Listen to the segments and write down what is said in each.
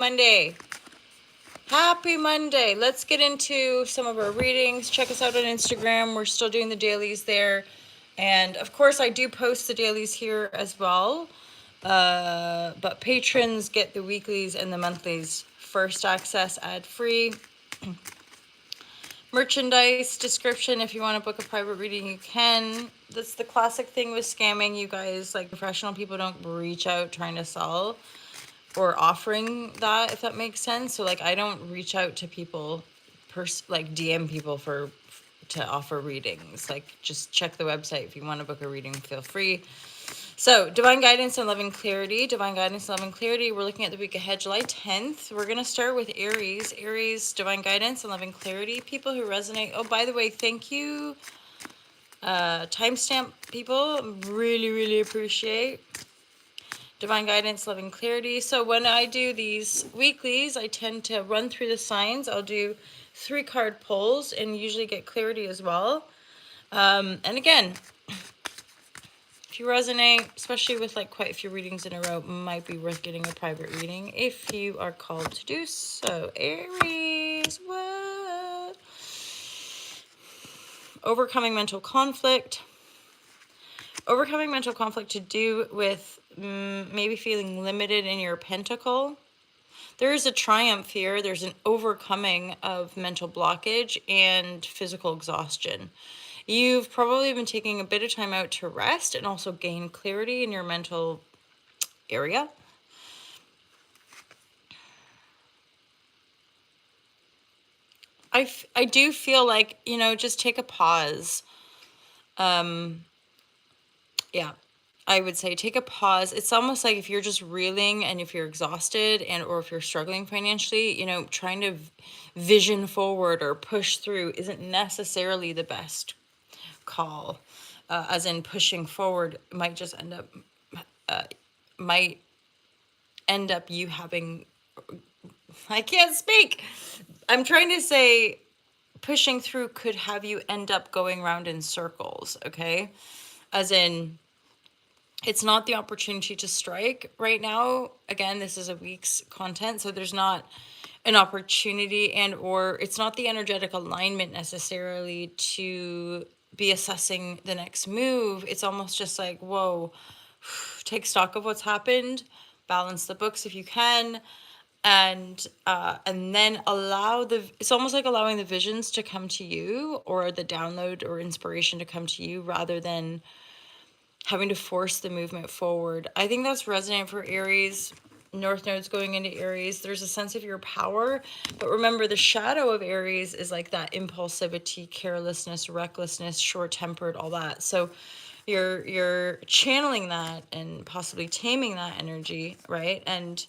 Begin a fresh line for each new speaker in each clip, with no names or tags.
Monday. Happy Monday. Let's get into some of our readings. Check us out on Instagram. We're still doing the dailies there. And of course, I do post the dailies here as well. But patrons get the weeklies and the monthlies first access ad-free. Merchandise description. If you want to book a private reading, you can. That's the classic thing with scamming, you guys. Like, professional people don't reach out trying to sell or offering that, if that makes sense. So like, I don't reach out to people, like DM people to offer readings. Like, just check the website. If you want to book a reading, feel free. So, divine guidance and loving clarity. Divine guidance and loving clarity. We're looking at the week ahead, July 10th. We're going to start with Aries. Aries, divine guidance and loving clarity. People who resonate. Oh, by the way, thank you, timestamp people. Really appreciate. Divine guidance, loving clarity. So when I do these weeklies, I tend to run through the signs. I'll do 3-card pulls and usually get clarity as well. And again, if you resonate, especially with like quite a few readings in a row, might be worth getting a private reading if you are called to do so. Aries, what? Overcoming mental conflict. Overcoming mental conflict to do with maybe feeling limited in your pentacle. There is a triumph here. There's an overcoming of mental blockage and physical exhaustion. You've probably been taking a bit of time out to rest and also gain clarity in your mental area. I do feel like, just take a pause. Yeah, I would say take a pause. It's almost like if you're just reeling and if you're exhausted or if you're struggling financially, trying to vision forward or push through isn't necessarily the best call. As in, pushing forward might just end up you having, I can't speak. I'm trying to say pushing through could have you end up going around in circles, okay? As in, it's not the opportunity to strike right now. Again, this is a week's content, so there's not an opportunity or it's not the energetic alignment necessarily to be assessing the next move. It's almost just like, whoa, take stock of what's happened, balance the books if you can, and then it's almost like allowing the visions to come to you or the download or inspiration to come to you rather than having to force the movement forward. I think that's resonant for Aries. North Node's going into Aries. There's a sense of your power, but remember the shadow of Aries is like that impulsivity, carelessness, recklessness, short-tempered, all that. So you're channeling that and possibly taming that energy, right? And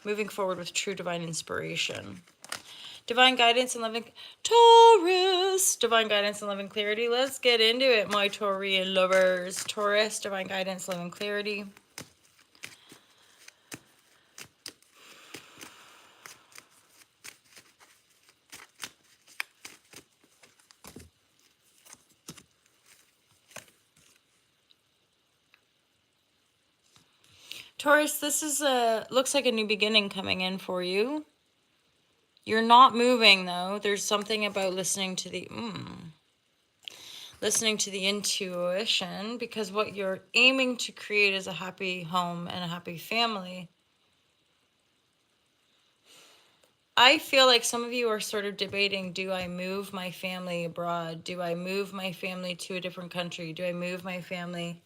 moving forward with true divine inspiration. Divine guidance and loving Taurus. Divine guidance and loving clarity. Let's get into it, my Taurian lovers. Taurus, divine guidance, loving clarity. Taurus, this is looks like a new beginning coming in for you. You're not moving though. There's something about listening to the intuition, because what you're aiming to create is a happy home and a happy family. I feel like some of you are sort of debating, do I move my family abroad? Do I move my family to a different country? Do I move my family?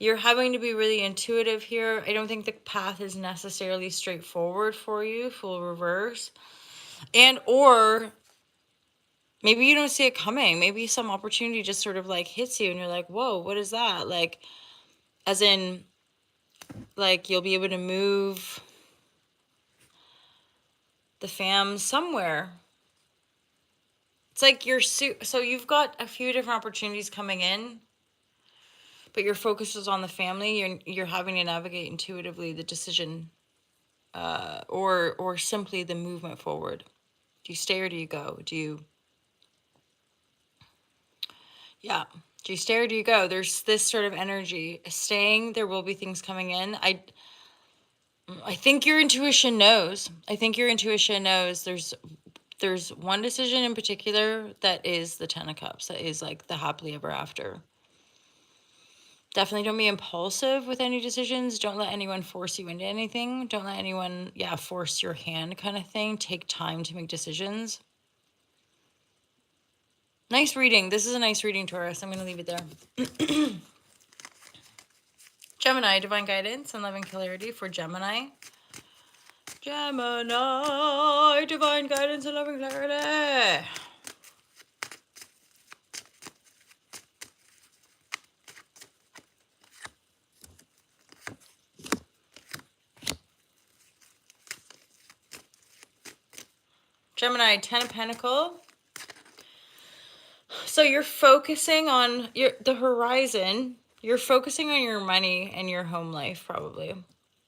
You're having to be really intuitive here. I don't think the path is necessarily straightforward for you, full reverse. Or maybe you don't see it coming. Maybe some opportunity just sort of like hits you and you're like, whoa, what is that? Like, as in, like you'll be able to move the fam somewhere. It's like so you've got a few different opportunities coming in, but your focus is on the family. You're having to navigate intuitively the decision, or simply the movement forward. Do you stay or do you go? Do you stay or do you go? There's this sort of energy. Staying, there will be things coming in. I think your intuition knows. I think your intuition knows there's one decision in particular that is the 10 of cups, that is like the happily ever after. Definitely don't be impulsive with any decisions. Don't let anyone force you into anything. Don't let anyone, force your hand kind of thing. Take time to make decisions. Nice reading. This is a nice reading, Taurus. I'm going to leave it there. Gemini, divine guidance and loving clarity for Gemini. Gemini, divine guidance and loving clarity. Gemini, 10 of Pentacles. So you're focusing on the horizon. You're focusing on your money and your home life, probably.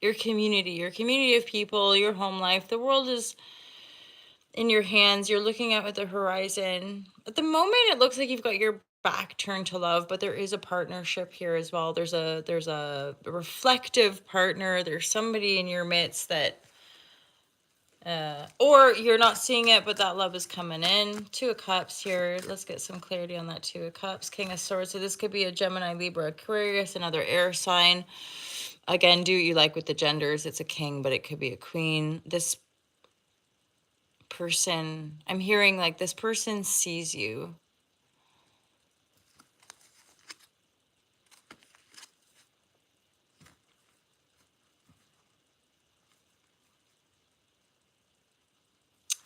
Your community of people, your home life. The world is in your hands. You're looking out at the horizon. At the moment, it looks like you've got your back turned to love, but there is a partnership here as well. There's a reflective partner. There's somebody in your midst that or you're not seeing it, but that love is coming in. 2 of Cups here. Let's get some clarity on that 2 of Cups. King of Swords. So this could be a Gemini, Libra, Aquarius, another air sign. Again, do what you like with the genders. It's a king, but it could be a queen. This person, I'm hearing like this person sees you.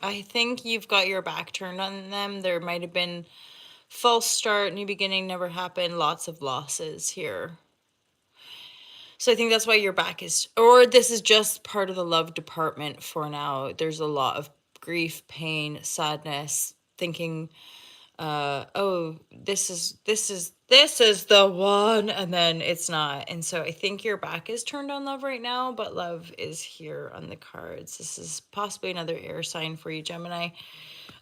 I think you've got your back turned on them. There might have been false start, new beginning never happened, lots of losses here. So I think that's why your back is, or this is just part of the love department for now. There's a lot of grief, pain, sadness, thinking, oh, this is the one, and then it's not. And so I think your back is turned on love right now, but love is here on the cards. This is possibly another air sign for you, Gemini.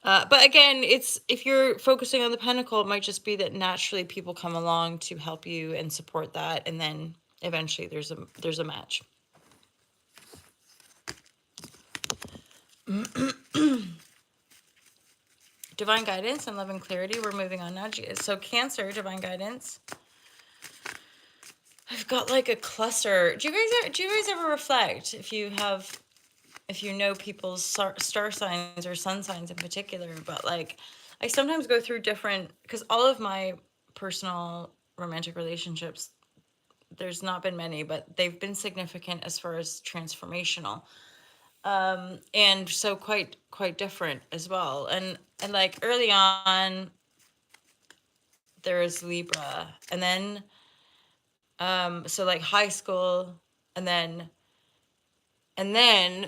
But again, it's if you're focusing on the pentacle, it might just be that naturally people come along to help you and support that, and then eventually there's a match. Divine guidance and love and clarity. We're moving on now. So Cancer, divine guidance. I've got like a cluster. Do you guys ever reflect if you know people's star signs or sun signs in particular? But like, I sometimes go through different, because all of my personal romantic relationships, there's not been many, but they've been significant as far as transformational. And so quite different as well. And like early on, there was Libra, and then so like high school, and then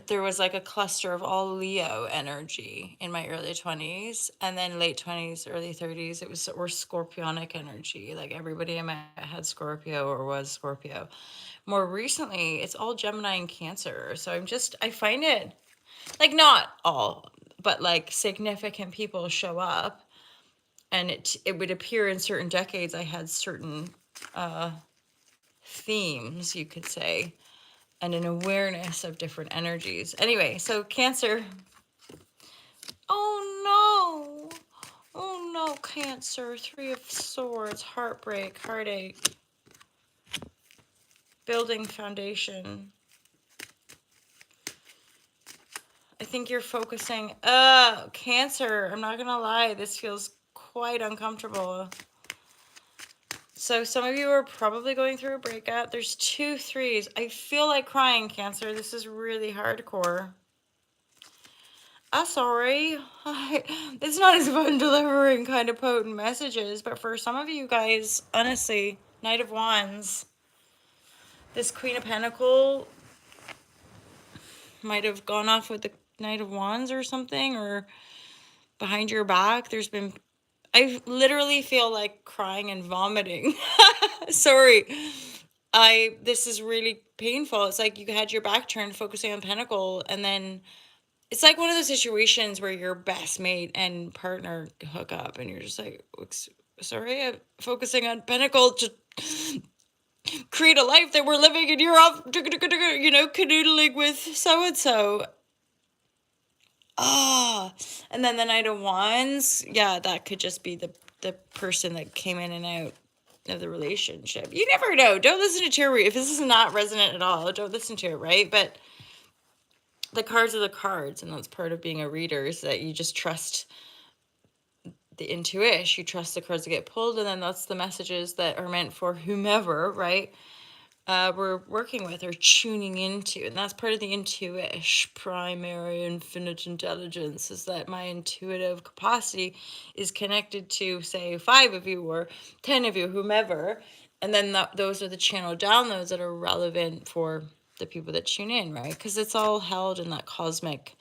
there was like a cluster of all Leo energy in my early 20s, and then late 20s, early 30s, it was or Scorpionic energy. Like everybody I met had Scorpio or was Scorpio. More recently, it's all Gemini and Cancer. So I find it like not all, but like significant people show up, and it would appear in certain decades I had certain themes, you could say, and an awareness of different energies. Anyway, so Cancer. Oh no. Oh no, Cancer. 3 of Swords, heartbreak, heartache, building foundation. I think you're focusing. Cancer. I'm not gonna lie, this feels quite uncomfortable. So some of you are probably going through a breakup. There's 2 3s. I feel like crying, Cancer. This is really hardcore. Sorry. It's not as if I'm delivering kind of potent messages, but for some of you guys, honestly, Knight of Wands, this Queen of Pentacles might have gone off with the Knight of Wands or something, or behind your back. I literally feel like crying and vomiting. Sorry. This is really painful. It's like you had your back turned focusing on Pentacle, and then it's like one of those situations where your best mate and partner hook up and you're just like, sorry, I'm focusing on Pentacle. create a life that we're living and you're off, canoodling with so and so. Ah, and then the Knight of Wands, yeah, that could just be the person that came in and out of the relationship. You never know. Don't listen to tarot. If this is not resonant at all, don't listen to it, right? But the cards are the cards, and that's part of being a reader, is that you just trust the intuition. You trust the cards that get pulled, and then that's the messages that are meant for whomever, right? We're working with or tuning into, and that's part of the intuition, primary infinite intelligence, is that my intuitive capacity is connected to, say, 5 of you or 10 of you, whomever, and then those are the channel downloads that are relevant for the people that tune in, right? Because it's all held in that cosmic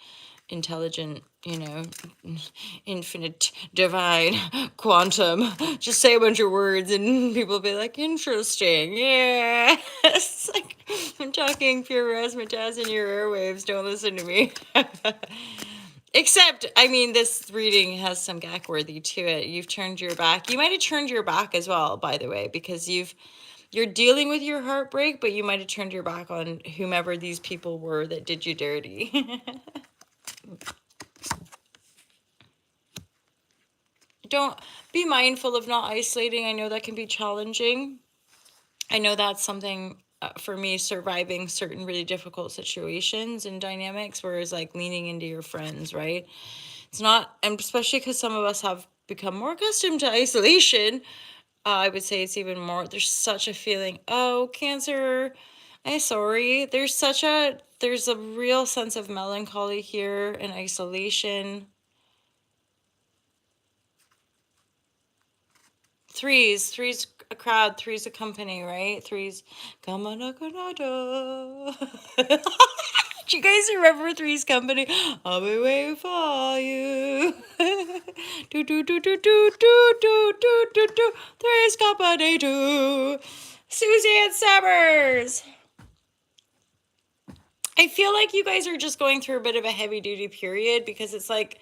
intelligent, infinite, divine, quantum. Just say a bunch of words and people will be like, interesting, yeah. It's like, I'm talking pure razzmatazz in your airwaves, don't listen to me. Except, I mean, this reading has some gag worthy to it. You've turned your back. You might have turned your back as well, by the way, because you're dealing with your heartbreak, but you might have turned your back on whomever these people were that did you dirty. Don't be mindful of not isolating. I know that can be challenging. I know that's something for me, surviving certain really difficult situations and dynamics, whereas like leaning into your friends, right? It's not, and especially because some of us have become more accustomed to isolation. I would say it's even more, there's such a feeling, oh, Cancer, I'm sorry. There's a real sense of melancholy here and isolation. Three's a crowd, three's a company, right? Three's Kamanaka. Do you guys remember Three's Company? I'll be waiting for you. Do do do do do do do do do do. Three's Company too. Suzanne Summers. I feel like you guys are just going through a bit of a heavy duty period because it's like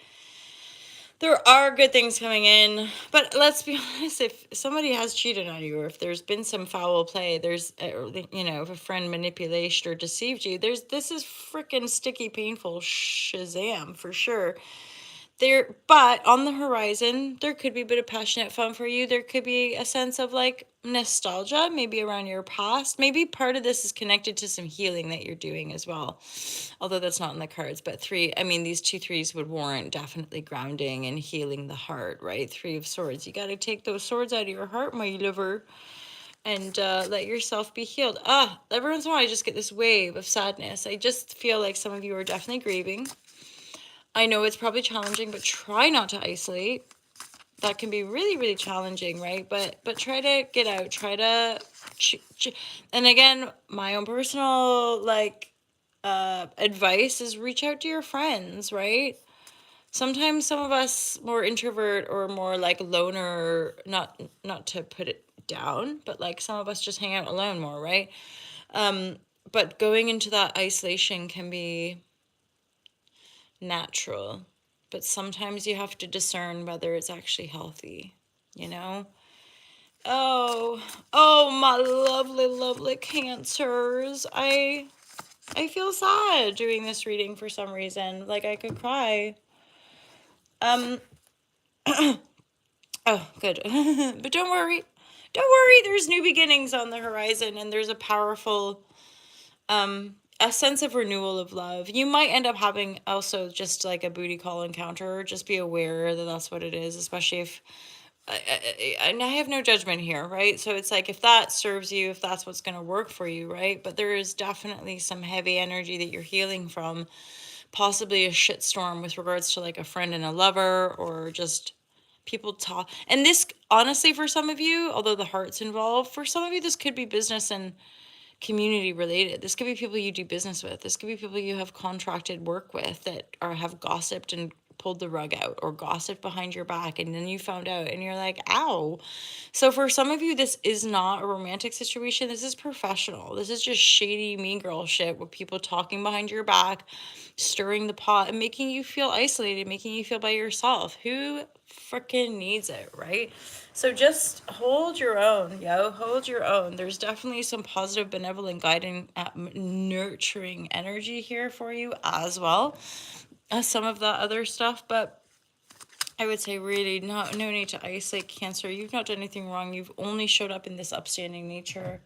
there are good things coming in, but let's be honest, if somebody has cheated on you or if there's been some foul play, there's if a friend manipulated or deceived you, this is freaking sticky painful shazam for sure. But on the horizon, there could be a bit of passionate fun for you. There could be a sense of like nostalgia, maybe around your past. Maybe part of this is connected to some healing that you're doing as well. Although that's not in the cards, but these 2 3s would warrant definitely grounding and healing the heart, right? 3 of Swords. You got to take those swords out of your heart, my liver, and let yourself be healed. Every once in a while, I just get this wave of sadness. I just feel like some of you are definitely grieving. I know it's probably challenging, but try not to isolate. That can be really, really challenging, right? But try to get out. Try to, and again, my own personal advice is reach out to your friends, right? Sometimes some of us more introvert or more like loner, not to put it down, but like some of us just hang out alone more, right? But going into that isolation can be natural, but sometimes you have to discern whether it's actually healthy, you know? Oh, my lovely, lovely Cancers. I feel sad doing this reading for some reason. Like I could cry. Um oh, good. But don't worry. Don't worry, there's new beginnings on the horizon and there's a powerful a sense of renewal of love. You might end up having also just like a booty call encounter. Just be aware that that's what it is, especially if and I have no judgment here, right? So it's like if that serves you, if that's what's going to work for you, right? But there is definitely some heavy energy that you're healing from, possibly a shitstorm with regards to like a friend and a lover or just people talk. And this honestly for some of you, although the heart's involved, for some of you this could be business and community related. This could be people you do business with. This could be people you have contracted work with that have gossiped and pulled the rug out or gossiped behind your back, and then you found out and you're like, ow. So for some of you, this is not a romantic situation. This is professional. This is just shady mean girl shit with people talking behind your back, stirring the pot, and making you feel isolated, making you feel by yourself. Who freaking needs it, right? So just hold your own, yo. Hold your own. There's definitely some positive, benevolent, guiding, nurturing energy here for you as well as some of the other stuff. But I would say really no need to isolate, Cancer. You've not done anything wrong. You've only showed up in this upstanding nature.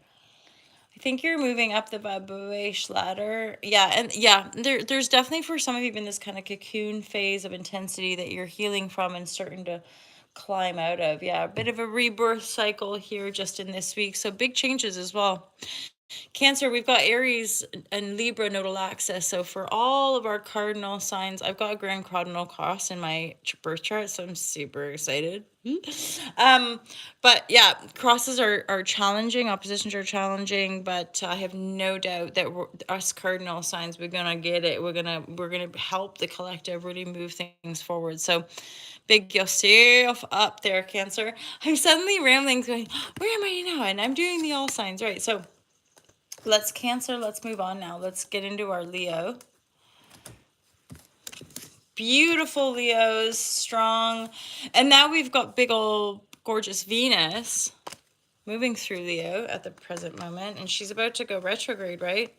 I think you're moving up the vibration ladder. Yeah, and yeah, there's definitely for some of you been this kind of cocoon phase of intensity that you're healing from and starting to climb out of. Yeah, a bit of a rebirth cycle here just in this week. So big changes as well. Cancer, we've got Aries and Libra nodal axis. So for all of our cardinal signs, I've got a grand cardinal cross in my birth chart, so I'm super excited. But yeah, crosses are challenging, oppositions are challenging, but I have no doubt that us cardinal signs, we're gonna get it. We're gonna help the collective really move things forward. So big yourself up there, Cancer. I'm suddenly rambling, going, where am I now? And I'm doing the all signs, right? So let's Cancer, let's move on now. Let's get into our Leo. Beautiful Leos, strong. And now we've got big old gorgeous Venus moving through Leo at the present moment. And she's about to go retrograde, right?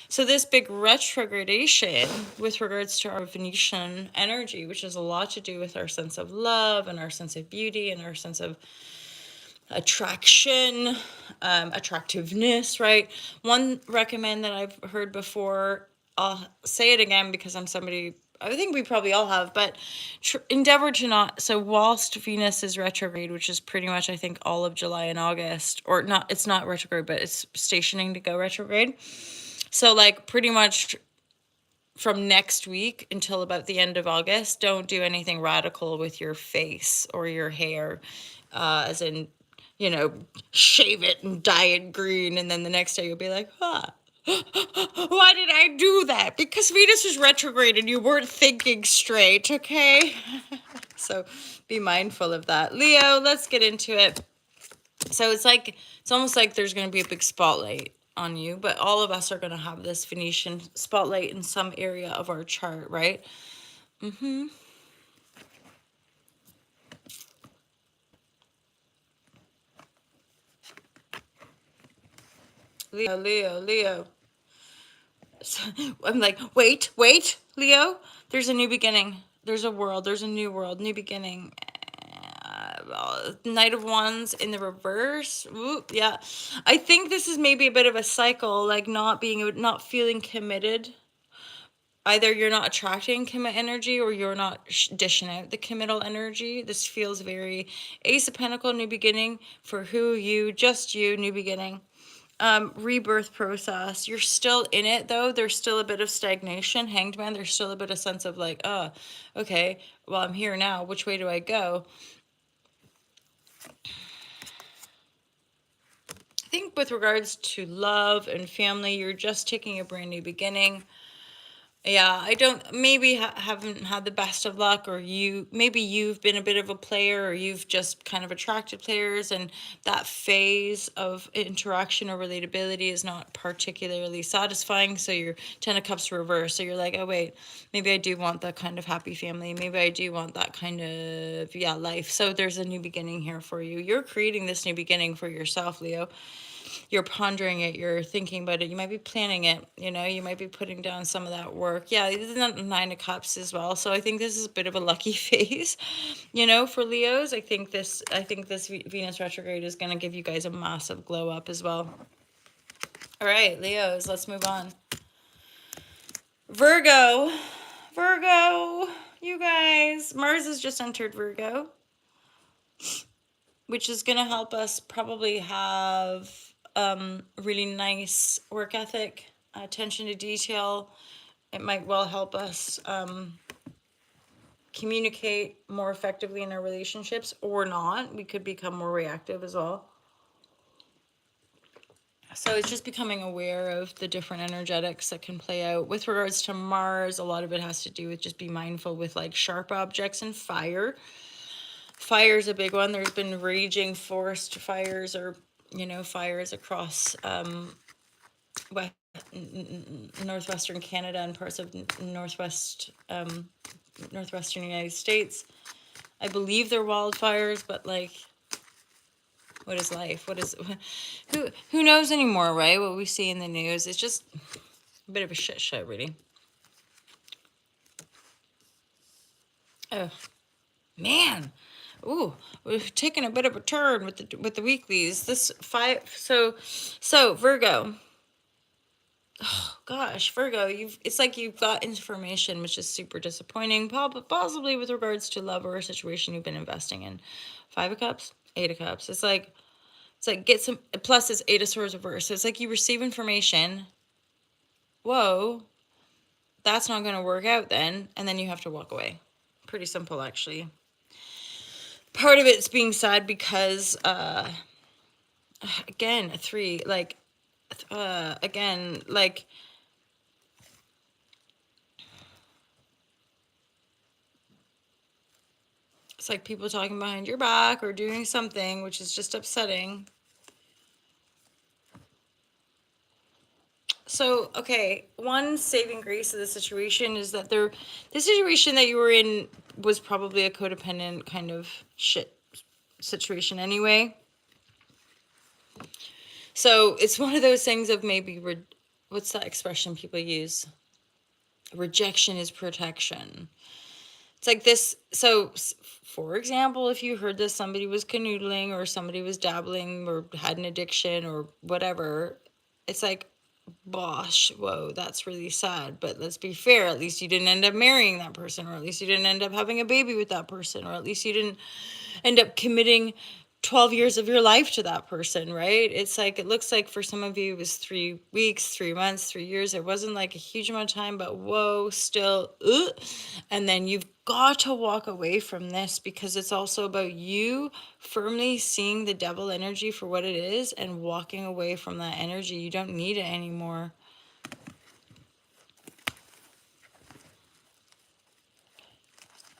So this big retrogradation with regards to our Venetian energy, which has a lot to do with our sense of love and our sense of beauty and our sense of attraction, attractiveness, right? One recommend that I've heard before, I'll say it again because I'm somebody, I think we probably all have, but endeavor to not, so whilst Venus is retrograde, which is pretty much, I think, all of July and August, or not, it's not retrograde, but it's stationing to go retrograde. So like pretty much from next week until about the end of August, don't do anything radical with your face or your hair, as in, shave it and dye it green. And then the next day you'll be like, why did I do that? Because Venus is retrograde and you weren't thinking straight, okay? So be mindful of that. Leo, let's get into it. So it's almost like there's going to be a big spotlight on you, but all of us are going to have this Venetian spotlight in some area of our chart, right? Leo. So, I'm like, wait, Leo. There's a new beginning. There's a world. There's a new world, new beginning. Knight of Wands in the reverse. Ooh, yeah. I think this is maybe a bit of a cycle, like not feeling committed. Either you're not attracting commit energy or you're not dishing out the committal energy. This feels very Ace of Pentacle, new beginning for just you, new beginning. Rebirth process. You're still in it though. There's still a bit of stagnation. Hanged Man, there's still a bit of sense of like, okay, well, I'm here now. Which way do I go? I think with regards to love and family, you're just taking a brand new beginning. Yeah, I don't, maybe haven't had the best of luck, or maybe you've been a bit of a player, or you've just kind of attracted players, and that phase of interaction or relatability is not particularly satisfying. So you're 10 of Cups reverse. So you're like, oh, wait, maybe I do want that kind of happy family. Maybe I do want that kind of, life. So there's a new beginning here for you. You're creating this new beginning for yourself, Leo. You're pondering it, you're thinking about it, you might be planning it, you might be putting down some of that work. Yeah, this is not 9 of Cups as well. So I think this is a bit of a lucky phase, for Leos. I think this Venus retrograde is going to give you guys a massive glow up as well. All right, Leos, let's move on. Virgo, you guys, Mars has just entered Virgo, which is going to help us probably have really nice work ethic, attention to detail. It might well help us communicate more effectively in our relationships, or not. We could become more reactive as well. So it's just becoming aware of the different energetics that can play out. With regards to Mars, a lot of it has to do with just be mindful with like sharp objects and fire. Fire is a big one. There's been raging forest fires or, fires across west, northwestern Canada and parts of northwestern United States. I believe they're wildfires, but like, what is life? Who knows anymore, right? What we see in the news, it's just a bit of a shit show, really. Oh, man. Ooh, we've taken a bit of a turn with the weeklies. This five, so Virgo. Oh gosh, Virgo, it's like you've got information which is super disappointing, possibly with regards to love or a situation you've been investing in. 5 of Cups, 8 of Cups. It's like get some, plus it's 8 of Swords reverse. So it's like you receive information. Whoa, that's not going to work out then, and then you have to walk away. Pretty simple, actually. Part of it's being sad because again, a 3, like again, like it's like people talking behind your back or doing something which is just upsetting. So, okay, one saving grace of the situation is that the situation that you were in was probably a codependent kind of shit situation anyway. So it's one of those things of maybe, what's that expression people use? Rejection is protection. It's like this. So, for example, if you heard that somebody was canoodling or somebody was dabbling or had an addiction or whatever, it's like, bosh, whoa, that's really sad. But let's be fair, at least you didn't end up marrying that person, or at least you didn't end up having a baby with that person, or at least you didn't end up committing 12 years of your life to that person, right? It's like, it looks like for some of you it was 3 weeks, 3 months, 3 years. It wasn't like a huge amount of time, but whoa, still. And then you've got to walk away from this because it's also about you firmly seeing the devil energy for what it is and walking away from that energy. You don't need it anymore.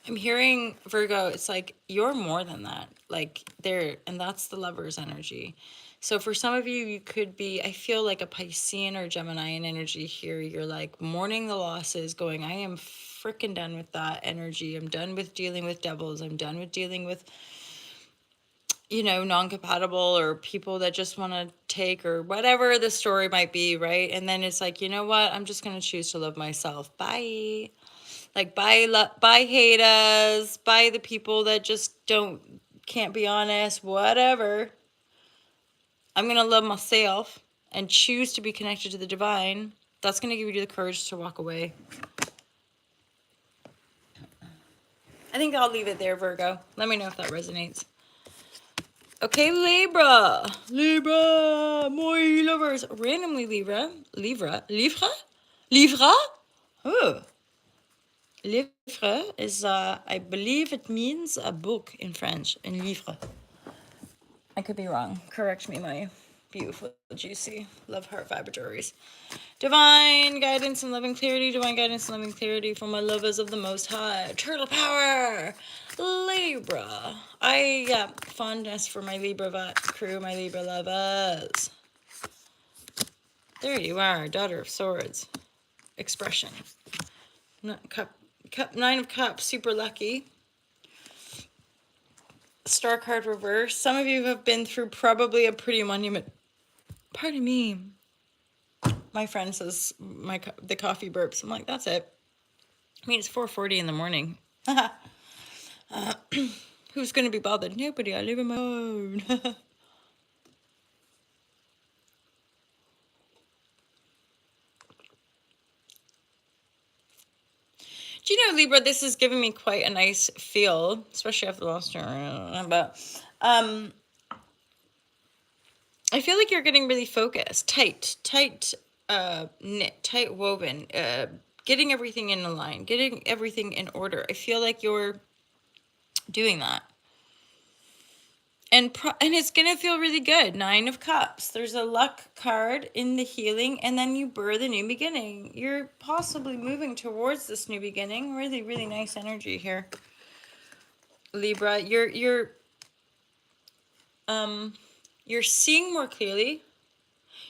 I'm hearing, Virgo, it's like you're more than that. Like there, and that's the Lover's energy. So for some of you, you could be, I feel like a Piscean or Geminian energy here. You're like mourning the losses, going, I am freaking done with that energy. I'm done with dealing with devils. I'm done with dealing with, non-compatible or people that just want to take, or whatever the story might be, right? And then it's like, you know what? I'm just going to choose to love myself. Bye. Like, bye haters, bye the people that just can't be honest, whatever. I'm going to love myself and choose to be connected to the divine. That's going to give you the courage to walk away. I think I'll leave it there, Virgo. Let me know if that resonates. Okay, Libra, my lovers. Randomly, Libra. Oh. Livre is, I believe it means a book in French, in livre. I could be wrong. Correct me, my beautiful, juicy, love heart vibratories. Divine guidance and loving clarity. Divine guidance and loving clarity for my lovers of the Most High. Turtle power. Libra. Fondness for my Libra crew, my Libra lovers. There you are, Daughter of Swords. Expression. Cup 9 of Cups, super lucky. Star card reverse. Some of you have been through probably a pretty monument. Pardon me. My friend says the coffee burps. I'm like, that's it. I mean, it's 4:40 in the morning. Who's going to be bothered? Nobody. I live on my own. Do you know, Libra, this is giving me quite a nice feel, especially after the last year. But I feel like you're getting really focused, tight, knit, tight woven, getting everything in a line, getting everything in order. I feel like you're doing that. And it's gonna feel really good. 9 of Cups. There's a luck card in the healing, and then you birth a new beginning. You're possibly moving towards this new beginning. Really, really nice energy here, Libra. You're seeing more clearly.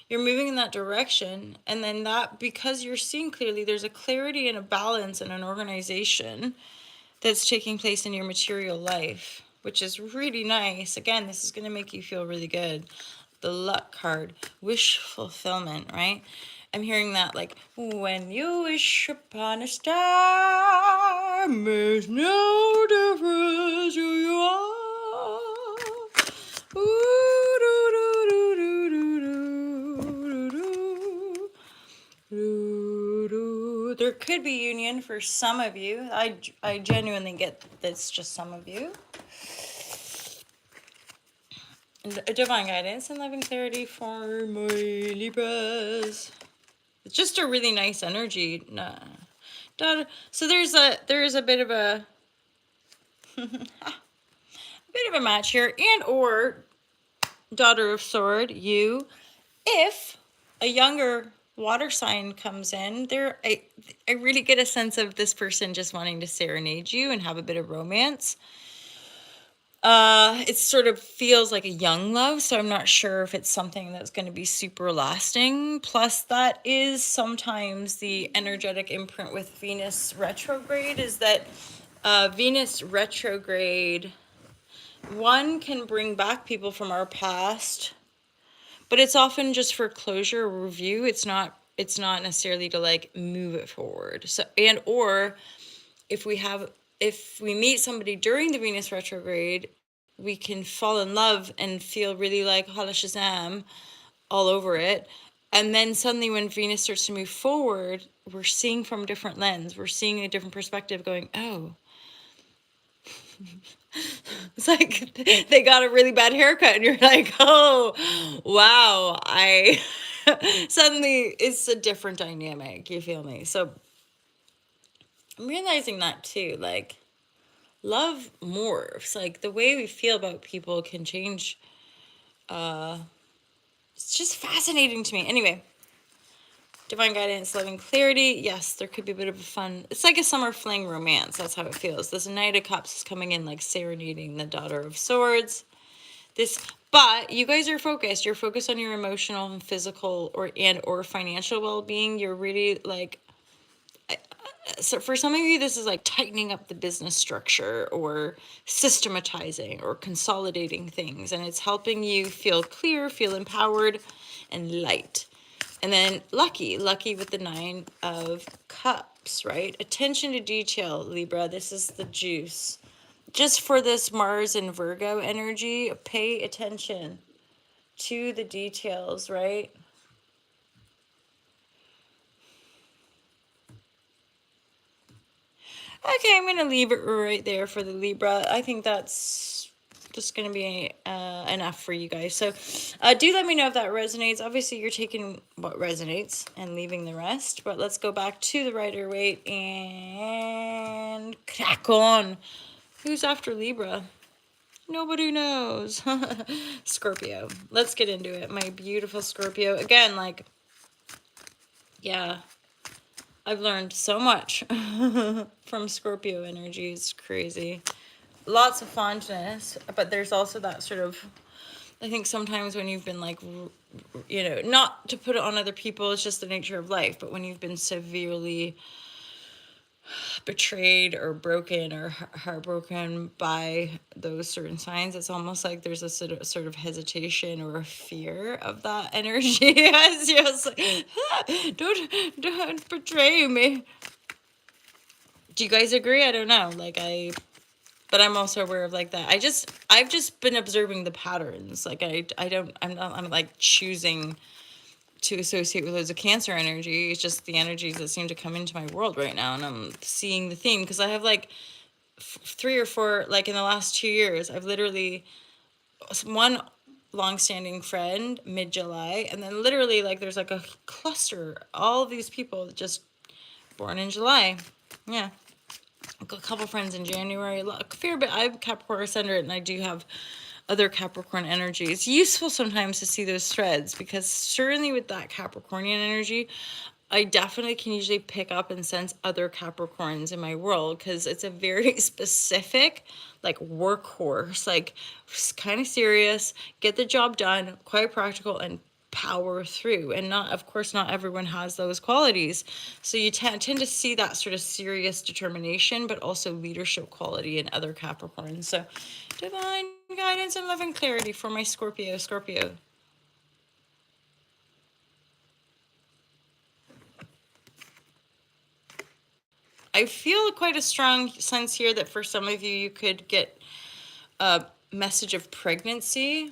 You're moving in that direction, and then that, because you're seeing clearly, there's a clarity and a balance and an organization that's taking place in your material life, which is really nice. Again, this is going to make you feel really good. The luck card, wish fulfillment, right? I'm hearing that like, when you wish upon a star, there's no difference who you are. Ooh, doo, doo, doo, doo, doo, doo, doo, doo, doo. There could be union for some of you. I genuinely get that it's just some of you. Divine guidance and loving clarity for my Libras. It's just a really nice energy. Nah. So there is a bit of a match here, and or Daughter of Sword, you, if a younger water sign comes in there, I really get a sense of this person just wanting to serenade you and have a bit of romance. It sort of feels like a young love, so I'm not sure if it's something that's going to be super lasting. Plus, that is sometimes the energetic imprint with Venus retrograde, is that Venus retrograde, one, can bring back people from our past, but it's often just for closure or review. It's not necessarily to like move it forward. So, and or if we meet somebody during the Venus retrograde, we can fall in love and feel really like holla shazam all over it. And then suddenly when Venus starts to move forward, we're seeing from a different lens. We're seeing a different perspective, going, oh. It's like they got a really bad haircut and you're like, oh, wow. Suddenly it's a different dynamic. You feel me? So I'm realizing that too. Like, love morphs. Like, the way we feel about people can change. It's just fascinating to me. Anyway, divine guidance, loving clarity. Yes, there could be a bit of a fun. It's like a summer fling romance. That's how it feels. This Knight of Cups is coming in like serenading the Daughter of Swords. But you guys are focused. You're focused on your emotional and physical or financial well-being. You're really like, so for some of you, this is like tightening up the business structure or systematizing or consolidating things. And it's helping you feel clear, feel empowered, and light. And then lucky with the 9 of Cups, right? Attention to detail, Libra. This is the juice. Just for this Mars and Virgo energy, pay attention to the details, right? Okay, I'm going to leave it right there for the Libra. I think that's just going to be enough for you guys. So do let me know if that resonates. Obviously, you're taking what resonates and leaving the rest. But let's go back to the Rider-Waite and crack on. Who's after Libra? Nobody knows. Scorpio. Let's get into it. My beautiful Scorpio. Again, like, yeah. I've learned so much from Scorpio energy. It's crazy. Lots of fondness, but there's also that sort of, I think sometimes when you've been like, you know, not to put it on other people, it's just the nature of life, but when you've been severely betrayed or broken or heartbroken by those certain signs, it's almost like there's a sort of hesitation or a fear of that energy. It's just like, don't betray me. Do you guys agree? I don't know. But I'm also aware of like that. I've just been observing the patterns. Like I'm like choosing to associate with loads of Cancer energy. It's just the energies that seem to come into my world right now, and I'm seeing the theme because I have like 3 or 4, like in the last 2 years, I've literally one long-standing friend mid-July, and then literally like there's like a cluster, all of these people just born in July. Yeah. A couple friends in January, a fair bit. I have Capricorn ascendant, and I do have other Capricorn energy. It's useful sometimes to see those threads, because certainly with that Capricornian energy, I definitely can usually pick up and sense other Capricorns in my world, because it's a very specific, like, workhorse, like, kind of serious, get the job done, quite practical, and power through. And not, of course, not everyone has those qualities. So you tend to see that sort of serious determination, but also leadership quality in other Capricorns. So divine guidance and love and clarity for my Scorpio. I feel quite a strong sense here that for some of you, you could get a message of pregnancy,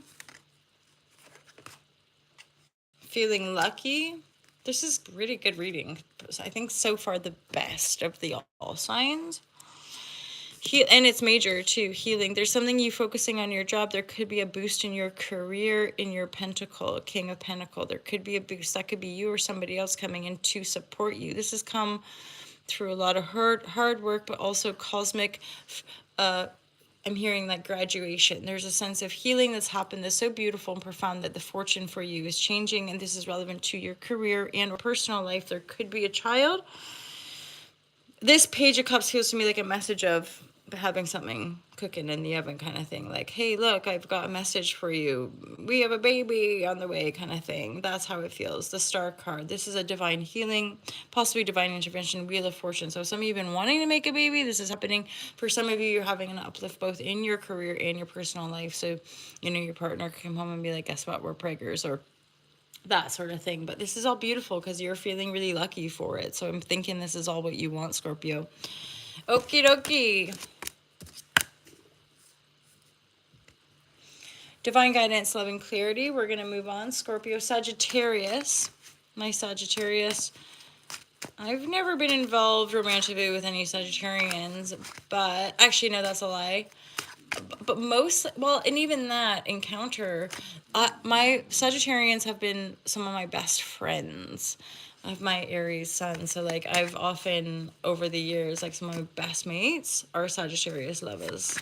feeling lucky. This is really good reading. I think so far the best of the all signs. And it's major too, healing. There's something you focusing on your job. There could be a boost in your career, in your pentacle, King of Pentacle. There could be a boost. That could be you or somebody else coming in to support you. This has come through a lot of hard work, but also cosmic. I'm hearing like graduation. There's a sense of healing that's happened that's so beautiful and profound that the fortune for you is changing, and this is relevant to your career and or personal life. There could be a child. This Page of Cups feels to me like a message of having something cooking in the oven kind of thing. Like, hey, look, I've got a message for you. We have a baby on the way kind of thing. That's how it feels. The Star card. This is a divine healing, possibly divine intervention, Wheel of Fortune. So some of you have been wanting to make a baby. This is happening. For some of you, you're having an uplift both in your career and your personal life. So, your partner can come home and be like, guess what? We're preggers, or that sort of thing. But this is all beautiful because you're feeling really lucky for it. So I'm thinking this is all what you want, Scorpio. Okie dokie. Divine guidance, love, and clarity. We're going to move on. Scorpio, Sagittarius. My Sagittarius. I've never been involved romantically with any Sagittarians, but actually, no, that's a lie. But and even that encounter, my Sagittarians have been some of my best friends of my Aries sun. So, like, I've often, over the years, like, some of my best mates are Sagittarius lovers.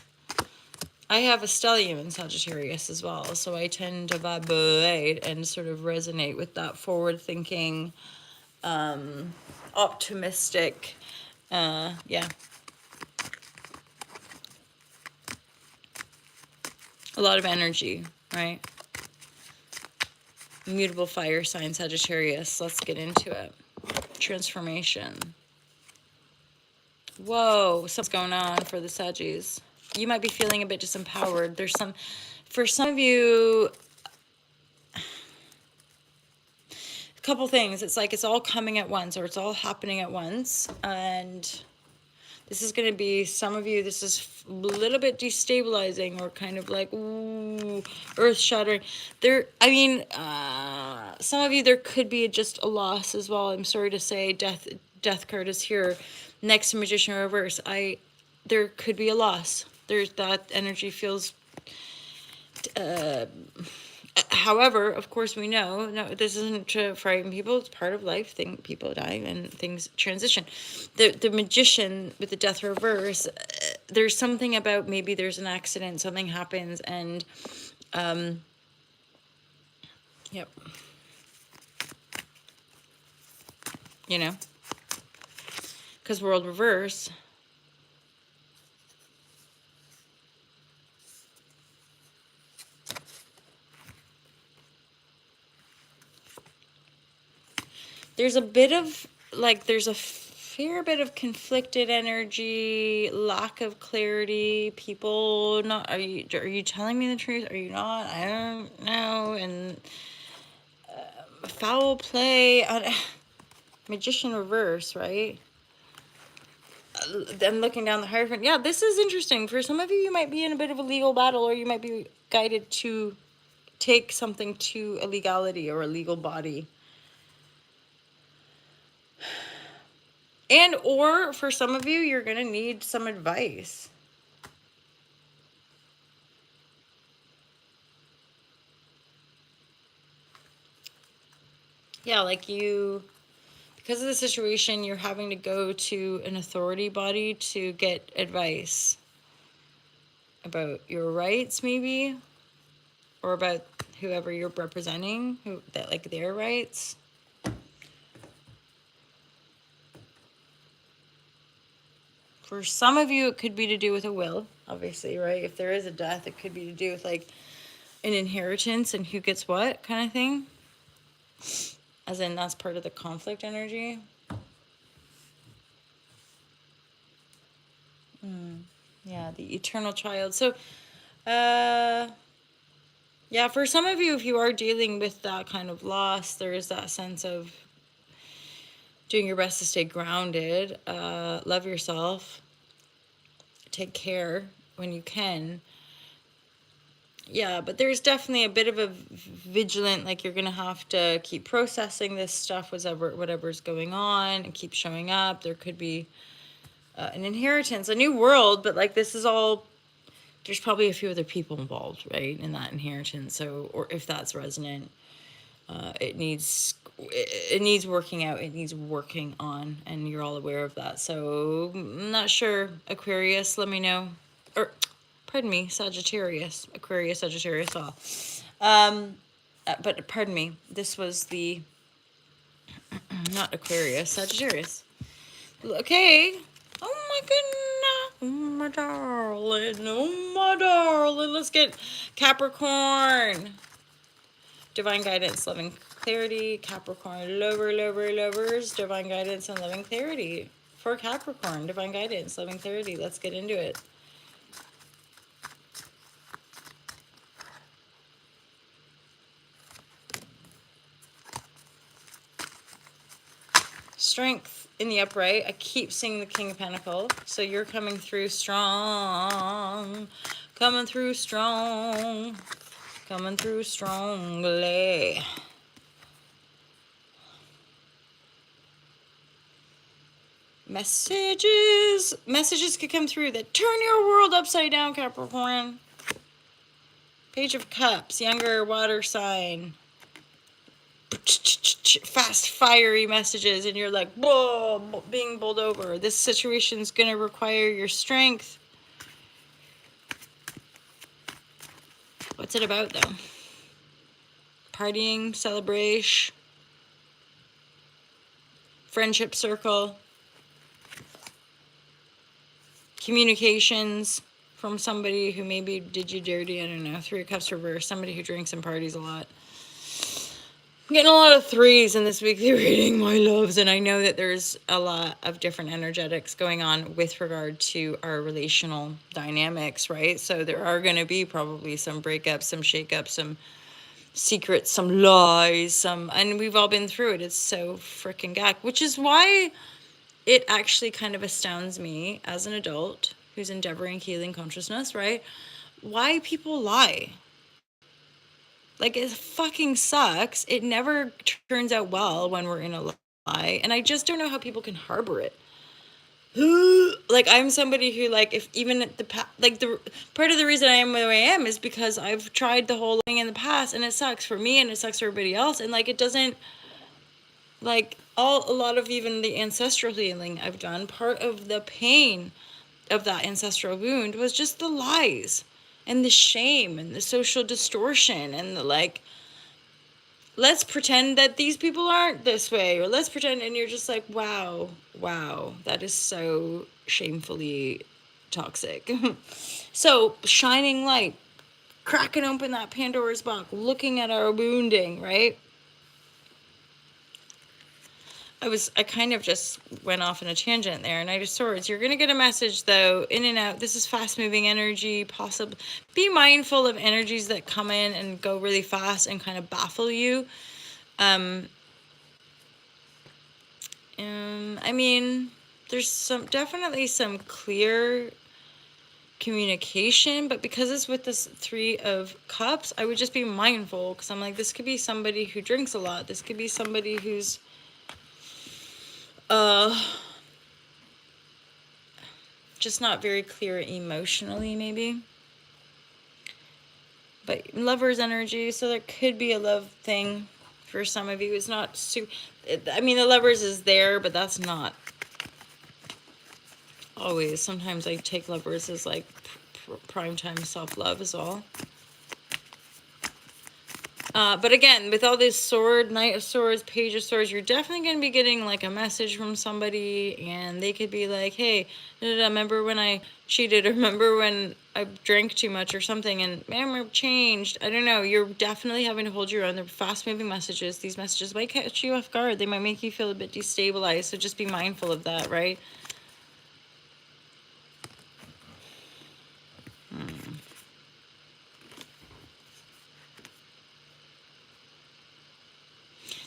I have a stellium in Sagittarius as well, so I tend to vibrate and sort of resonate with that forward-thinking, optimistic, yeah. A lot of energy, right? Mutable fire sign, Sagittarius. Let's get into it. Transformation. Whoa, something's going on for the Saggies. You might be feeling a bit disempowered. For some of you, a couple things. It's like it's all coming at once, or it's all happening at once. And this is going to be, some of you, this is a little bit destabilizing, or kind of like, ooh, earth shattering. Some of you, there could be just a loss as well. I'm sorry to say, death card is here next to Magician reverse. There could be a loss. That energy feels, however, of course, we know, no, this isn't to frighten people. It's part of life. People die and things transition. The Magician with the death reverse, there's something about, maybe there's an accident, something happens, and, yep. Because world reverse. There's a bit of, like, there's a fair bit of conflicted energy, lack of clarity, people not, are you telling me the truth? Are you not? I don't know. And foul play. Magician reverse, right? Then looking down the Hierophant. Yeah, this is interesting. For some of you, you might be in a bit of a legal battle, or you might be guided to take something to a legality or a legal body. And or for some of you, you're going to need some advice. Yeah, like because of the situation, you're having to go to an authority body to get advice about your rights, maybe. or about whoever you're representing, who that like their rights. For some of you, it could be to do with a will, obviously, right? If there is a death, it could be to do with like an inheritance and who gets what kind of thing. As in, that's part of the conflict energy. Yeah, the eternal child. So, yeah, for some of you, if you are dealing with that kind of loss, there is that sense of doing your best to stay grounded, love yourself, take care when you can. Yeah, but there's definitely a bit of a vigilant, like you're gonna have to keep processing this stuff, whatever's going on, and keep showing up. There could be an inheritance, a new world, but like this is all. There's probably a few other people involved, right, in that inheritance. So, or if that's resonant, it needs working out. It needs working on, and you're all aware of that. So, I'm not sure. Aquarius, let me know. Or, pardon me, Sagittarius, Aquarius, Sagittarius, all. But pardon me, this was the not Aquarius, Sagittarius. Okay. Oh my goodness. Oh my darling. Oh my darling. Let's get Capricorn. Divine guidance, loving clarity. Capricorn, lovers. Divine guidance and loving clarity. For Capricorn, divine guidance, loving clarity. Let's get into it. Strength in the upright. I keep seeing the King of Pentacles. So you're coming through strong. Coming through strong. Coming through strongly. Messages could come through that turn your world upside down, Capricorn. Page of Cups, younger water sign. Fast, fiery messages, and you're like, whoa, being bowled over. This situation's gonna require your strength. What's it about, though? Partying, celebration, friendship circle, communications from somebody who maybe did you dirty. I don't know. 3 of Cups reverse. Somebody who drinks and parties a lot. I'm getting a lot of 3s in this weekly reading, my loves, and I know that there's a lot of different energetics going on with regard to our relational dynamics, right? So there are going to be probably some breakups, some shakeups, some secrets, some lies, and we've all been through it. It's so freaking gack, which is why it actually kind of astounds me as an adult who's endeavoring healing consciousness, right? Why people lie. Like, it fucking sucks. It never turns out well when we're in a lie. And I just don't know how people can harbor it. Like, I'm somebody who, like, if even at the part of the reason I am the way I am is because I've tried the whole thing in the past, and it sucks for me and it sucks for everybody else. And, like, it doesn't, like, a lot of even the ancestral healing I've done, part of the pain of that ancestral wound was just the lies and the shame and the social distortion and the, like, let's pretend that these people aren't this way, or let's pretend, and you're just like, wow, that is so shamefully toxic. So, shining light, cracking open that Pandora's box, looking at our wounding, right? I kind of just went off on a tangent there. Knight of Swords. You're going to get a message, though, in and out. This is fast-moving energy. Possible. Be mindful of energies that come in and go really fast and kind of baffle you. I mean, there's definitely some clear communication, but because it's with this 3 of Cups, I would just be mindful, because I'm like, this could be somebody who drinks a lot. This could be somebody who's just not very clear emotionally, maybe. But Lover's energy, so there could be a love thing for some of you. It's not I mean, the Lovers is there, but that's not always. Sometimes I take Lovers as like primetime self-love as well. But again, with all this sword, Knight of Swords, Page of Swords, you're definitely going to be getting like a message from somebody, and they could be like, hey, remember when I cheated, or remember when I drank too much or something, and man, I've changed. I don't know. You're definitely having to hold your own. They're fast moving messages. These messages might catch you off guard. They might make you feel a bit destabilized. So just be mindful of that, right?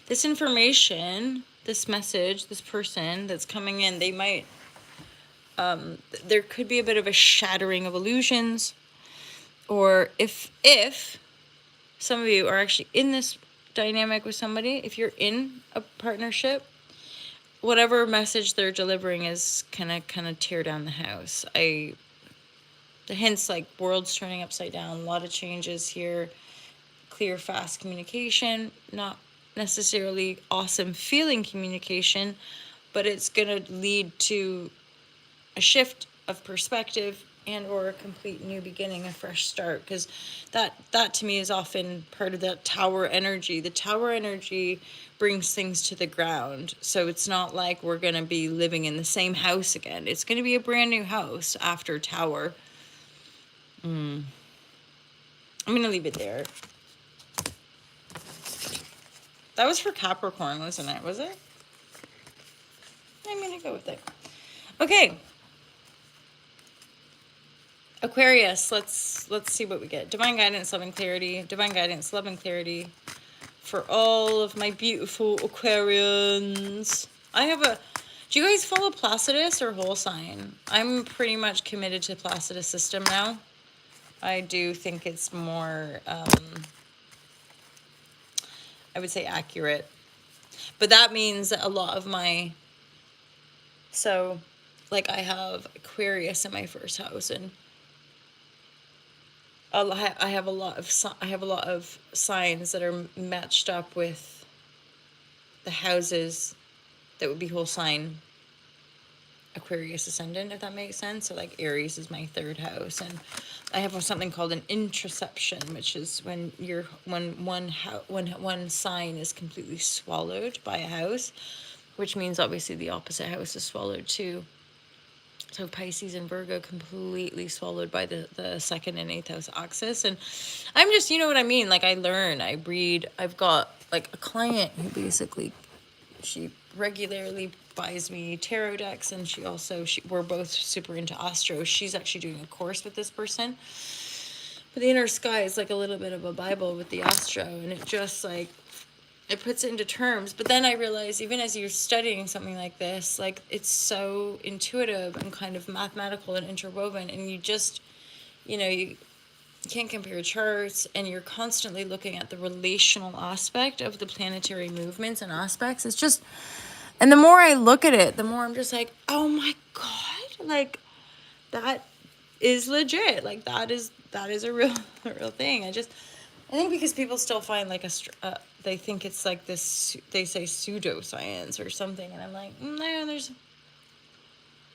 This information, this message, this person that's coming in, they might, there could be a bit of a shattering of illusions. Or if some of you are actually in this dynamic with somebody, if you're in a partnership, whatever message they're delivering is kind of tear down the house. The hints like world's turning upside down, a lot of changes here, clear, fast communication, not necessarily awesome feeling communication, but it's going to lead to a shift of perspective and or a complete new beginning, a fresh start, because that to me is often part of that tower energy. The tower energy brings things to the ground, so it's not like we're going to be living in the same house again. It's going to be a brand new house after tower. I'm going to leave it there. That was for Capricorn, wasn't it? Was it? I'm going to go with it. Okay. Aquarius, let's see what we get. Divine guidance, love, and clarity. Divine guidance, love, and clarity for all of my beautiful Aquarians. Do you guys follow Placidus or Whole Sign? I'm pretty much committed to Placidus system now. I do think it's more, I would say, accurate. But that means that a lot of my, so like I have Aquarius in my first house, and I have a lot of signs that are matched up with the houses that would be whole sign Aquarius ascendant, if that makes sense. So like Aries is my third house, and I have something called an introception, which is when one sign is completely swallowed by a house, which means obviously the opposite house is swallowed too. So Pisces and Virgo completely swallowed by the second and eighth house axis. And I'm just, you know what I mean? Like I learn, I read. I've got like a client who basically, she regularly buys me tarot decks, and we're both super into astro. She's actually doing a course with this person. But the inner sky is like a little bit of a Bible with the astro, and it just like, it puts it into terms. But then I realize, even as you're studying something like this, like it's so intuitive and kind of mathematical and interwoven, and you just, you can't compare charts, and you're constantly looking at the relational aspect of the planetary movements and aspects. It's just, and the more I look at it, the more I'm just like, oh my God, like that is legit. Like that is a real thing. I think because people still find like they think it's like this, they say pseudoscience or something, and I'm like, no, there's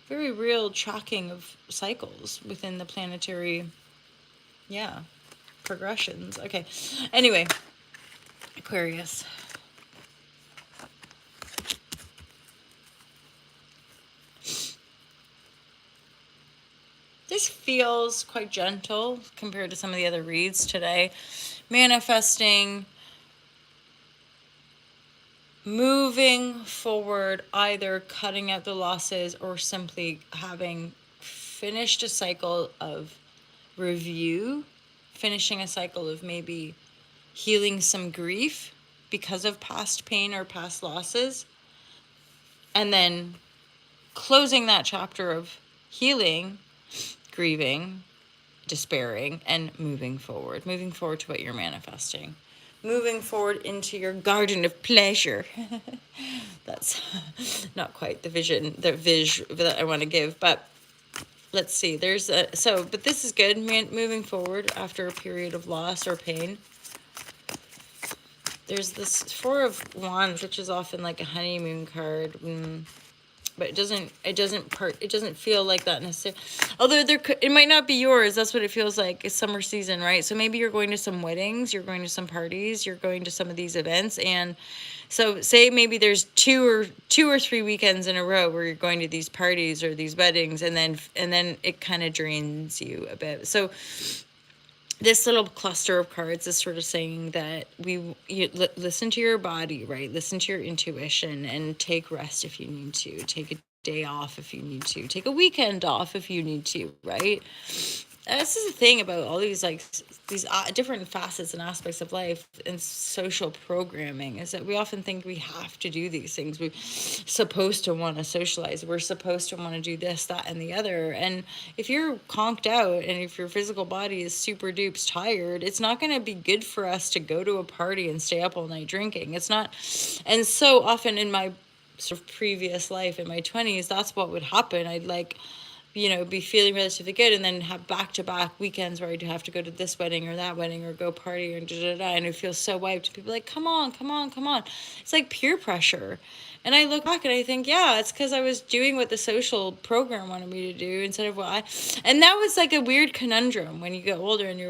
very real tracking of cycles within the planetary, progressions. Okay, anyway, Aquarius. This feels quite gentle compared to some of the other reads today. Manifesting, moving forward, either cutting out the losses or simply having finished a cycle of review, finishing a cycle of maybe healing some grief because of past pain or past losses, and then closing that chapter of healing, grieving, despairing, and moving forward to what you're manifesting, moving forward into your garden of pleasure. That's not quite the vision that I want to give, but let's see. But this is good. Moving forward after a period of loss or pain. There's this Four of Wands, which is often like a honeymoon card. but it doesn't feel like that necessarily. Although it might not be yours. That's what it feels like. It's summer season, right? So maybe you're going to some weddings, you're going to some parties, you're going to some of these events, and so say maybe there's two or three weekends in a row where you're going to these parties or these weddings, and then it kind of drains you a bit. So this little cluster of cards is sort of saying that listen to your body, right? Listen to your intuition and take rest if you need to. Take a day off if you need to. Take a weekend off if you need to, right? This is the thing about all these these different facets and aspects of life and social programming, is that we often think we have to do these things. We're supposed to want to socialize. We're supposed to want to do this, that, and the other. And if you're conked out and if your physical body is super dupes tired, it's not going to be good for us to go to a party and stay up all night drinking. It's not. And so often in my sort of previous life in my 20s, that's what would happen. I'd be feeling relatively good and then have back-to-back weekends where I'd have to go to this wedding or that wedding or go party and and I feel so wiped. People are like, come on, come on, come on. It's like peer pressure. And I look back and I think, yeah, it's because I was doing what the social program wanted me to do instead of and that was like a weird conundrum when you get older and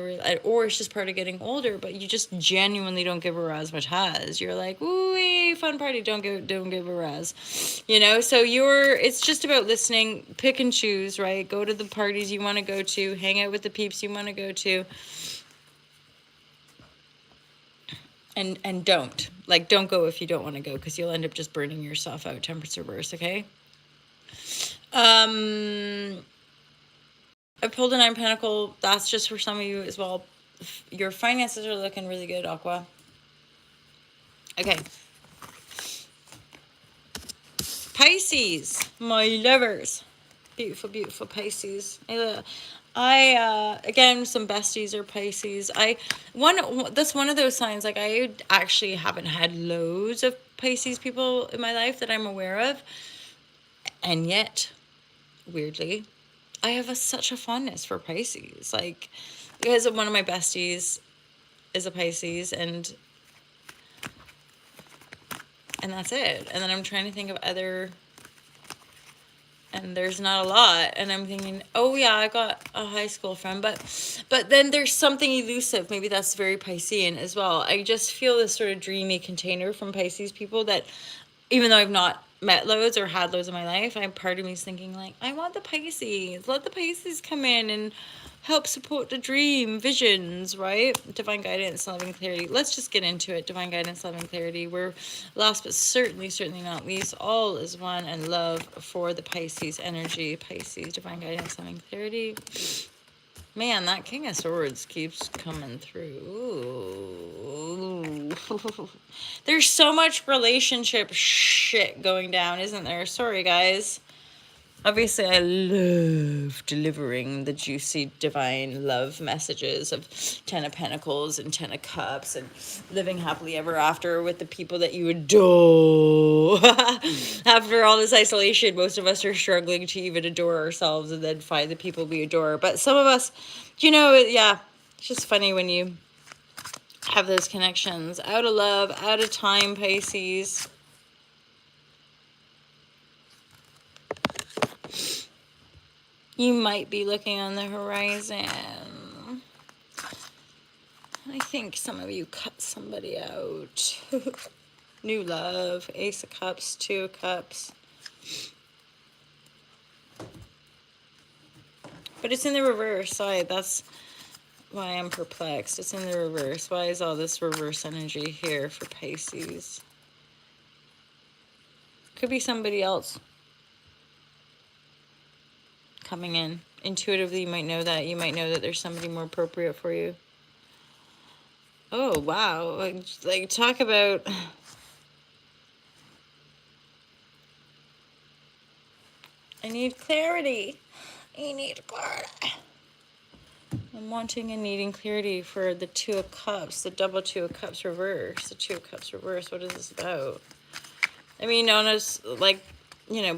or it's just part of getting older, but you just genuinely don't give a razz much has. You're like, ooh, fun party, don't give a razz, so it's just about listening, pick and choose, right? Go to the parties you want to go to, hang out with the peeps you want to go to. And don't go if you don't want to go, because you'll end up just burning yourself out, temperature reverse, okay? I pulled a 9 pentacle. That's just for some of you as well. Your finances are looking really good, Aqua. Okay. Pisces, my lovers. Beautiful, beautiful Pisces. Again, some besties are Pisces. That's one of those signs. Like, I actually haven't had loads of Pisces people in my life that I'm aware of, and yet, weirdly, I have such a fondness for Pisces. Like, because one of my besties is a Pisces, and that's it. And then I'm trying to think of other. And there's not a lot, and I'm thinking, oh yeah, I got a high school friend, but then there's something elusive. Maybe that's very Piscean as well. I just feel this sort of dreamy container from Pisces people that, even though I've not met loads or had loads in my life, part of me is thinking, like, I want the Pisces. Let the Pisces come in and help support the dream visions, right? Divine guidance, love, and clarity. Let's just get into it. Divine guidance, love, and clarity. We're last but certainly not least, all is one and love for the Pisces energy. Pisces, divine guidance, love, and clarity. Man, that King of Swords keeps coming through. Ooh. There's so much relationship shit going down, isn't there? Sorry, guys. Obviously, I love delivering the juicy divine love messages of 10 of Pentacles and 10 of Cups and living happily ever after with the people that you adore. After all this isolation, most of us are struggling to even adore ourselves and then find the people we adore. But some of us, yeah, it's just funny when you have those connections. Out of love, out of time, Pisces. You might be looking on the horizon. I think some of you cut somebody out. New love, Ace of Cups, 2 of Cups. But it's in the reverse side. That's why I'm perplexed. It's in the reverse. Why is all this reverse energy here for Pisces? Could be somebody else coming in. Intuitively, you might know that. You might know that there's somebody more appropriate for you. Oh, wow. Like, talk about... I need clarity. I need clarity. I'm wanting and needing clarity for the 2 of Cups, the double 2 of Cups reverse. The 2 of Cups reverse, what is this about? I mean, on us, like,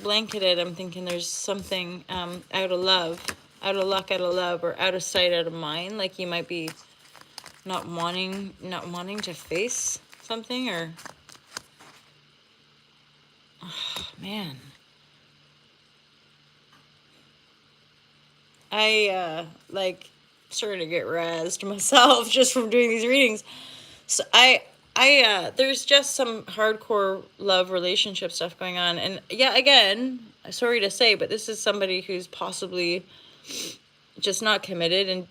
blanketed, I'm thinking there's something out of love, out of luck, out of love, or out of sight, out of mind. Like, you might be not wanting to face something, or... Oh, man. I like starting to get razzed myself just from doing these readings. So there's just some hardcore love relationship stuff going on, and yeah, again, sorry to say, but this is somebody who's possibly just not committed and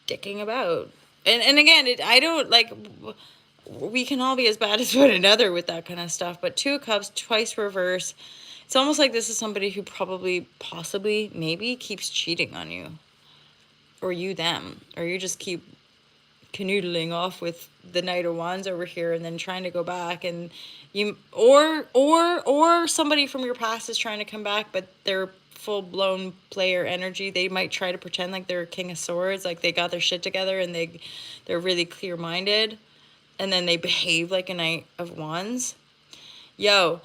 dicking about. And again, I don't like. We can all be as bad as one another with that kind of stuff, but two of cups twice reverse. It's almost like this is somebody who probably, possibly, maybe keeps cheating on you, or you them, or you just keep canoodling off with the Knight of Wands over here and then trying to go back, and you or somebody from your past is trying to come back, but they're full-blown player energy. They might try to pretend like they're a King of Swords, like they got their shit together and they're really clear-minded, and then they behave like a Knight of Wands. Yo,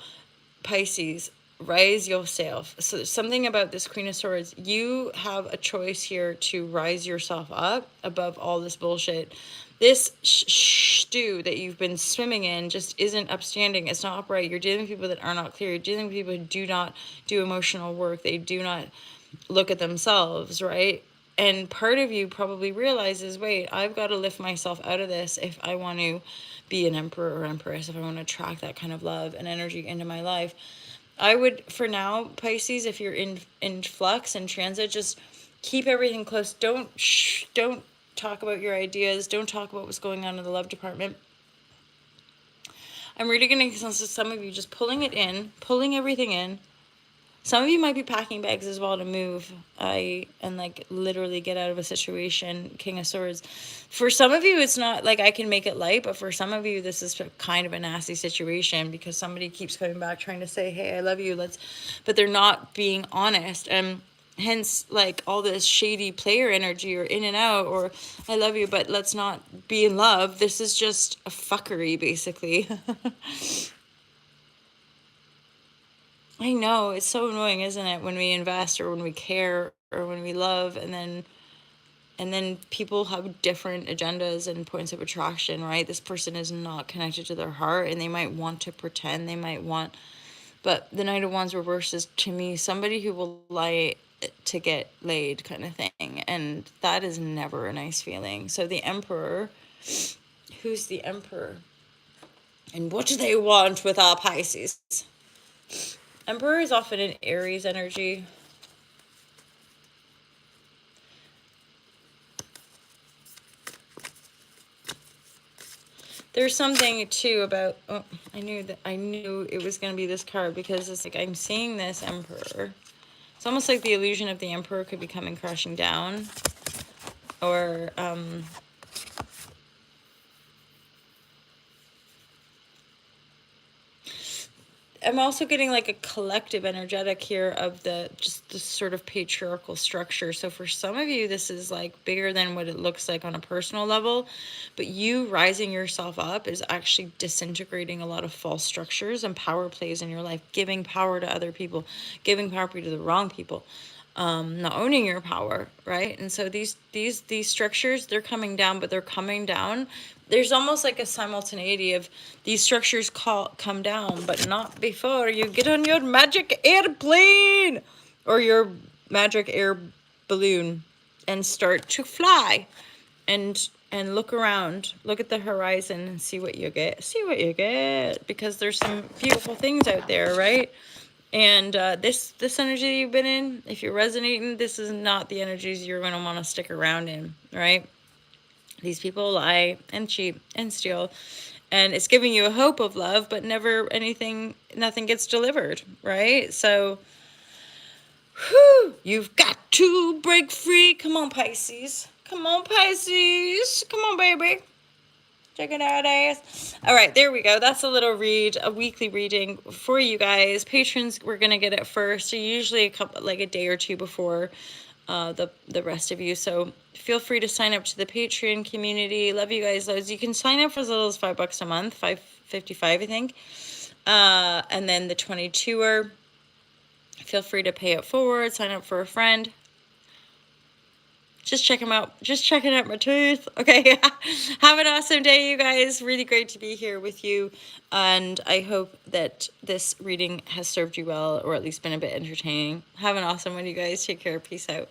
Pisces, rise yourself. So there's something about this Queen of Swords. You have a choice here to rise yourself up above all this bullshit. This stew that you've been swimming in just isn't upstanding. It's not upright. You're dealing with people that are not clear. You're dealing with people who do not do emotional work. They do not look at themselves, right? And part of you probably realizes, wait, I've got to lift myself out of this if I want to be an emperor or empress, if I want to attract that kind of love and energy into my life. I would, for now, Pisces, if you're in flux and transit, just keep everything close. Don't talk about your ideas. Don't talk about what's going on in the love department. I'm really getting a sense of some of you just pulling everything in. Some of you might be packing bags as well to move, and like literally get out of a situation, King of Swords. For some of you, it's not like I can make it light, but for some of you, this is kind of a nasty situation because somebody keeps coming back trying to say, hey, I love you, but they're not being honest. And hence, like all this shady player energy or in and out, or I love you, but let's not be in love. This is just a fuckery, basically. I know, it's so annoying, isn't it, when we invest or when we care or when we love, and then people have different agendas and points of attraction, right? This person is not connected to their heart and they might want to pretend, but the Knight of Wands reverse is, to me, somebody who will lie to get laid kind of thing, and that is never a nice feeling. So the Emperor, who's the Emperor? And what do they want with our Pisces? Emperor is often an Aries energy. There's something too about, I knew it was going to be this card because it's like I'm seeing this Emperor. It's almost like the illusion of the Emperor could be coming crashing down, or I'm also getting like a collective energetic here of just the sort of patriarchal structure. So for some of you, this is like bigger than what it looks like on a personal level, but you rising yourself up is actually disintegrating a lot of false structures and power plays in your life, giving power to other people, giving power to the wrong people. Not owning your power, right? And so these structures, they're coming down, but they're coming down. There's almost like a simultaneity of these structures come down, but not before you get on your magic airplane or your magic air balloon and start to fly and look around, look at the horizon and see what you get. Because there's some beautiful things out there, right? And this energy you've been in, if you're resonating, this is not the energies you're going to want to stick around in, right? These people lie and cheat and steal, and it's giving you a hope of love, but nothing gets delivered, right? So, you've got to break free. Come on, Pisces. Come on, Pisces. Come on, baby. Check it out, ass. All right, there we go. That's a little read, a weekly reading for you guys. Patrons, we're gonna get it first. So usually a day or two before the rest of you. So feel free to sign up to the Patreon community. Love you guys loads. You can sign up for as little as $5 a month, $5.55, I think. And then the 22er. Feel free to pay it forward. Sign up for a friend. Just check them out. Just checking out my tooth. Okay. Have an awesome day, you guys. Really great to be here with you. And I hope that this reading has served you well, or at least been a bit entertaining. Have an awesome one, you guys. Take care. Peace out.